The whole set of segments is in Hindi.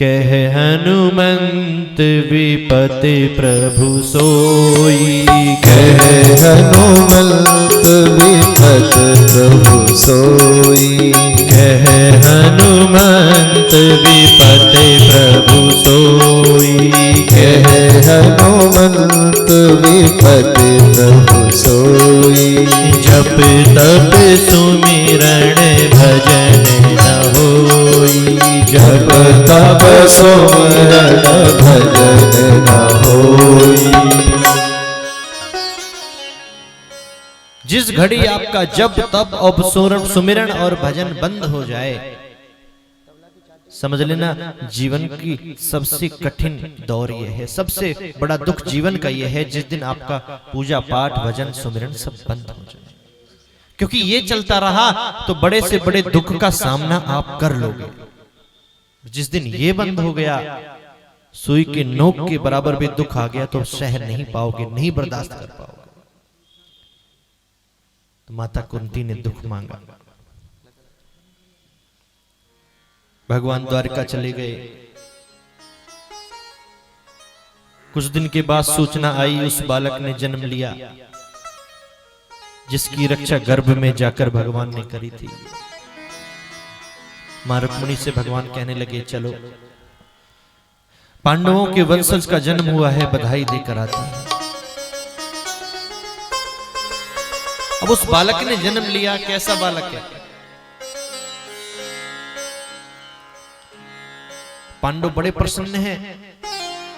कह हनुमंत विपति प्रभु सोई। कह हनुमंत विपति प्रभु सोई। कह हनुमंत विपति प्रभु सोई। कह हनुमंत विपति प्रभु सोई। जप तप सुमिरण भजन न होई। जप तप सुमिरन भजन न होई। जिस घड़ी आपका जप तप और सुमिरन और भजन बंद हो जाए, समझ लेना जीवन की सबसे कठिन दौर यह है, सबसे बड़ा दुख जीवन का यह है जिस दिन आपका पूजा पाठ भजन सुमिरन सब बंद हो जाए। क्योंकि ये चलता रहा तो बड़े से बड़े दुख का सामना आप कर लोगे। जिस दिन ये बंद हो गया, सुई के नोक के बराबर भी दुख आ गया तो सह नहीं पाओगे, नहीं बर्दाश्त कर पाओगे। तो माता कुंती ने दुख मांगा, भगवान द्वारिका चले गए। कुछ दिन के बाद सूचना आई उस बालक ने जन्म लिया जिसकी रक्षा गर्भ में जाकर भगवान ने करी थी। मां रुक्मिणी से भगवान कहने लगे चलो पांडवों के वंशज का जन्म हुआ है, बधाई देकर आते हैं। अब उस बालक ने जन्म लिया, कैसा बालक है? पांडव बड़े प्रसन्न हैं,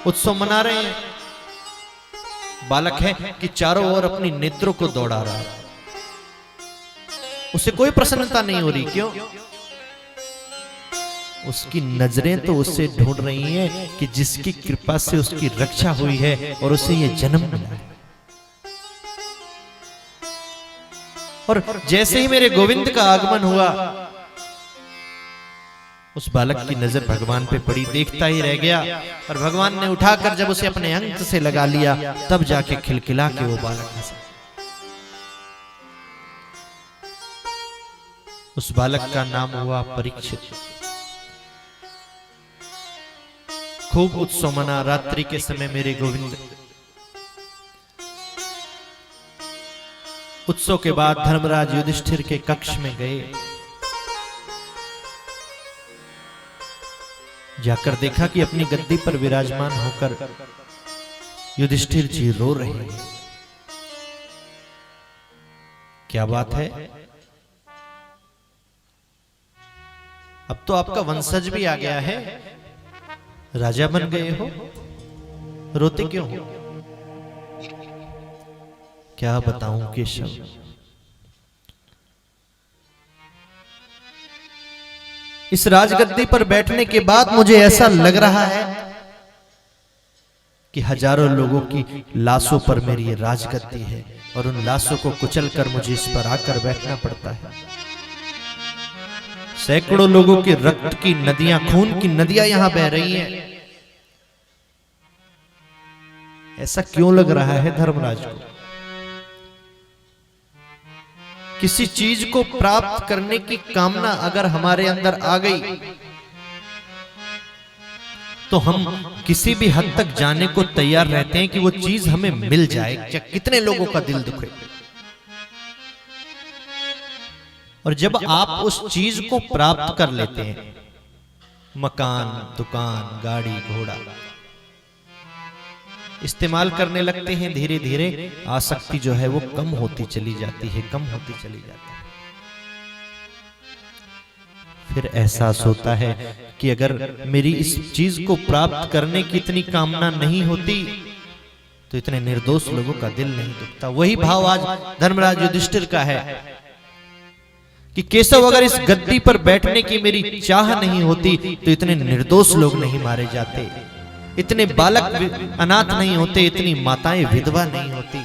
उत्सव मना रहे हैं। बालक है कि चारों ओर अपनी नेत्रों को दौड़ा रहा है, उसे कोई प्रसन्नता नहीं हो रही। क्यों? उसकी नजरें तो उससे ढूंढ रही हैं कि जिसकी कृपा से उसकी रक्षा हुई है और उसे ये जन्म मिला है। और जैसे ही मेरे गोविंद का आगमन हुआ, उस बालक की नजर भगवान पे पड़ी, देखता ही रह गया। और भगवान ने उठाकर जब उसे अपने अंक से लगा लिया, तब जाके खिलखिला के वो बालक हंसा। उस बालक का नाम हुआ परीक्षित। खूब उत्सव मना। रात्रि के समय मेरे गोविंद उत्सव के बाद धर्मराज युधिष्ठिर के कक्ष में गए। जाकर देखा कि अपनी गद्दी पर विराजमान होकर युधिष्ठिर जी रो रहे हैं। क्या बात है? अब तो आपका वंशज भी आ गया है, राजा बन गए हो, रोते क्यों हो? क्या बताऊं केशव, इस राजगद्दी पर बैठने के बाद मुझे ऐसा लग रहा है कि हजारों लोगों की लाशों पर मेरी ये राजगद्दी है और उन लाशों को कुचलकर मुझे इस पर आकर बैठना पड़ता है। सैकड़ों लोगों के रक्त की नदियां, खून की नदियां यहां बह रही हैं। ऐसा क्यों लग रहा है धर्मराज को? किसी चीज को प्राप्त करने की कामना अगर हमारे अंदर आ गई तो हम किसी भी हद तक जाने को तैयार रहते हैं कि वो चीज हमें मिल जाए। क्या कितने लोगों का दिल दुखे। और जब आप उस चीज को प्राप्त कर लेते हैं, मकान, दुकान, गाड़ी, घोड़ा इस्तेमाल करने लगते हैं, धीरे धीरे आसक्ति जो है वो कम होती चली जाती है, कम होती चली जाती है। फिर एहसास होता है कि अगर मेरी इस चीज को प्राप्त करने की इतनी कामना नहीं होती तो इतने निर्दोष लोगों का दिल नहीं दुखता। वही भाव आज धर्मराज युधिष्ठिर का है कि केशव, अगर इस गद्दी पर बैठने की मेरी चाह नहीं होती तो इतने निर्दोष लोग नहीं मारे जाते, इतने बालक अनाथ नहीं होते, इतनी माताएं विधवा नहीं होती।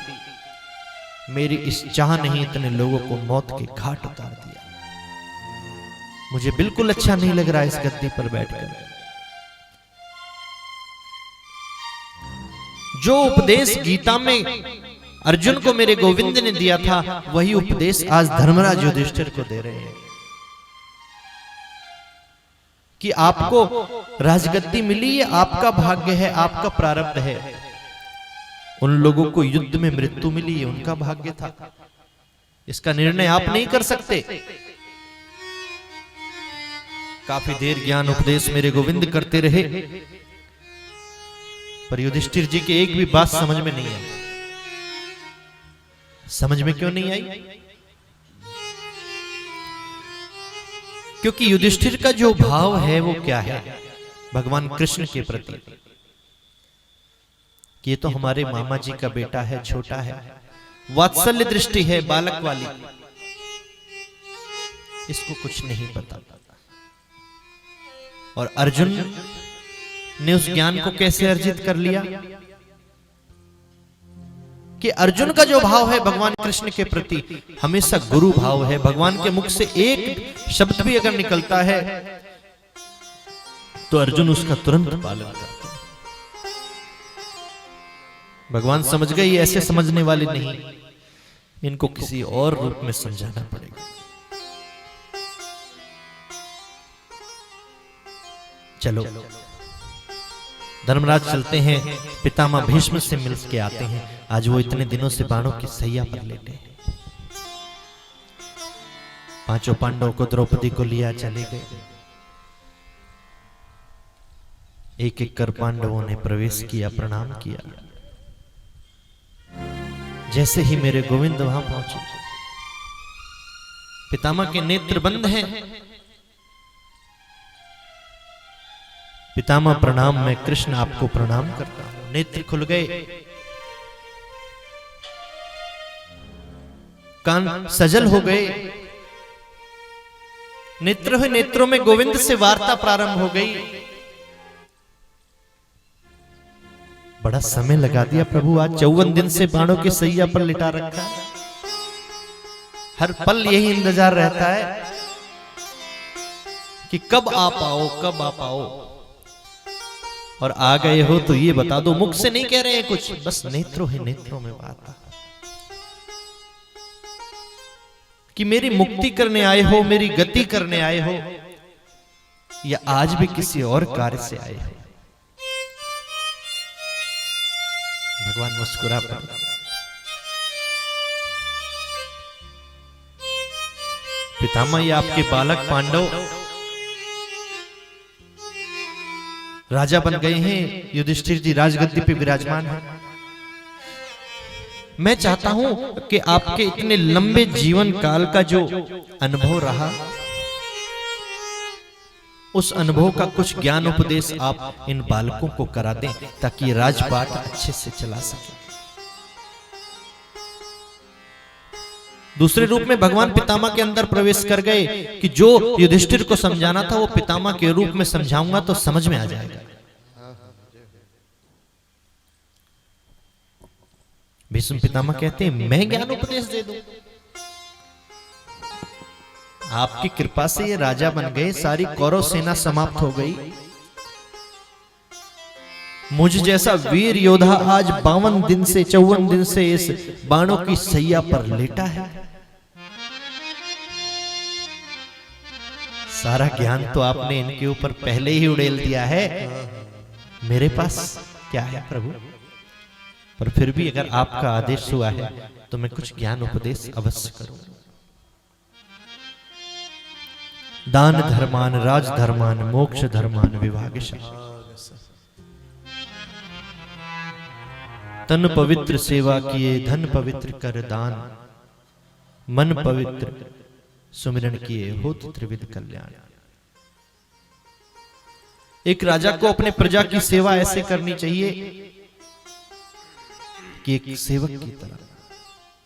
मेरी इस चाह ने ही इतने लोगों को मौत के घाट उतार दिया। मुझे बिल्कुल अच्छा नहीं लग रहा इस गद्दी पर बैठकर। जो उपदेश गीता में अर्जुन को मेरे गोविंद ने दिया था, वही उपदेश आज धर्मराज युधिष्ठिर को दे रहे हैं। कि आपको राजगद्दी मिली, ये आपका भाग्य है, आपका प्रारब्ध है। उन लोगों को युद्ध में मृत्यु मिली, ये उनका भाग्य था। इसका निर्णय आप नहीं कर सकते। काफी देर ज्ञान उपदेश मेरे गोविंद करते रहे, पर युधिष्ठिर जी की एक भी बात समझ में नहीं आई। समझ में क्यों नहीं आई? क्योंकि युधिष्ठिर का जो भाव है वो क्या है भगवान कृष्ण के प्रति, कि ये तो हमारे मामा जी का बेटा है, छोटा है, वात्सल्य दृष्टि है बालक वाली, इसको कुछ नहीं पता। और अर्जुन ने उस ज्ञान को कैसे अर्जित कर लिया कि अर्जुन का जो भाव है भगवान कृष्ण के प्रति हमेशा गुरु भाव है। भगवान के मुख से एक शब्द भी अगर निकलता है तो अर्जुन उसका तुरंत पालन करता है। भगवान समझ गए ये ऐसे समझने वाले नहीं, इनको किसी और रूप में समझाना पड़ेगा। चलो धर्मराज चलते हैं, पितामह भीष्म से मिल के आते हैं। आज वो इतने दिनों से बाणों की सैया पर लेटे हैं। पांचों पांडवों को द्रौपदी को लिया चले गए। एक एक कर पांडवों ने प्रवेश किया, प्रणाम किया। जैसे ही मेरे गोविंद वहां पहुंचे, पितामह के नेत्र बंद हैं। पितामह प्रणाम, मैं कृष्ण आपको प्रणाम करता हूं। नेत्र खुल गए, कान सजल हो गए। नेत्रों में गोविंद से वार्ता प्रारंभ हो गई। बड़ा समय लगा दिया प्रभु, आज 54 दिन से बाणों की सैया पर लिटा रखा है। हर पल यही इंतजार रहता है कि कब आप आओ, कब आप आओ। और आ गए हो तो ये बता दो। मुख से नहीं कह रहे हैं कुछ, बस नेत्रों ही नेत्रों में बात कि मेरी मुक्ति करने आए हो, मेरी गति करने आए हो, या आज भी किसी और कार्य से आए हो। भगवान मुस्कुरा पड़े। पितामह ये आपके बालक पांडव राजा बन गए हैं, युधिष्ठिर जी राजगद्दी पे विराजमान हैं। मैं चाहता हूं कि आपके इतने लंबे जीवन काल का जो अनुभव रहा, उस अनुभव का कुछ ज्ञान उपदेश आप इन बालकों को करा दें, ताकि राजपाट अच्छे से चला सके। दूसरे रूप में भगवान पितामह के अंदर प्रवेश कर गए कि जो युधिष्ठिर को समझाना था वो पितामह के रूप में समझाऊंगा तो समझ में आ जाएगा। भीष्म पितामह कहते हैं मैं ज्ञान उपदेश दे दूं। आपकी कृपा से ये राजा बन गए, सारी कौरव सेना समाप्त हो गई। मुझ जैसा वीर योद्धा आज 52 दिन से 54 दिन से इस बाणों की सैया पर लेटा है। सारा ज्ञान तो आपने इनके ऊपर पहले ही उड़ेल दिया है, मेरे पास क्या है प्रभु। पर फिर भी अगर आपका आदेश हुआ है तो मैं कुछ ज्ञान उपदेश अवश्य करूं। दान धर्मान राज धर्मान मोक्ष धर्मान विभागशः, तन पवित्र सेवा किए धन पवित्र कर दान, मन पवित्र सुमिरन किए होत त्रिविध कल्याण। एक राजा को अपने प्रजा की सेवा ऐसे करनी चाहिए कि एक सेवक की तरह।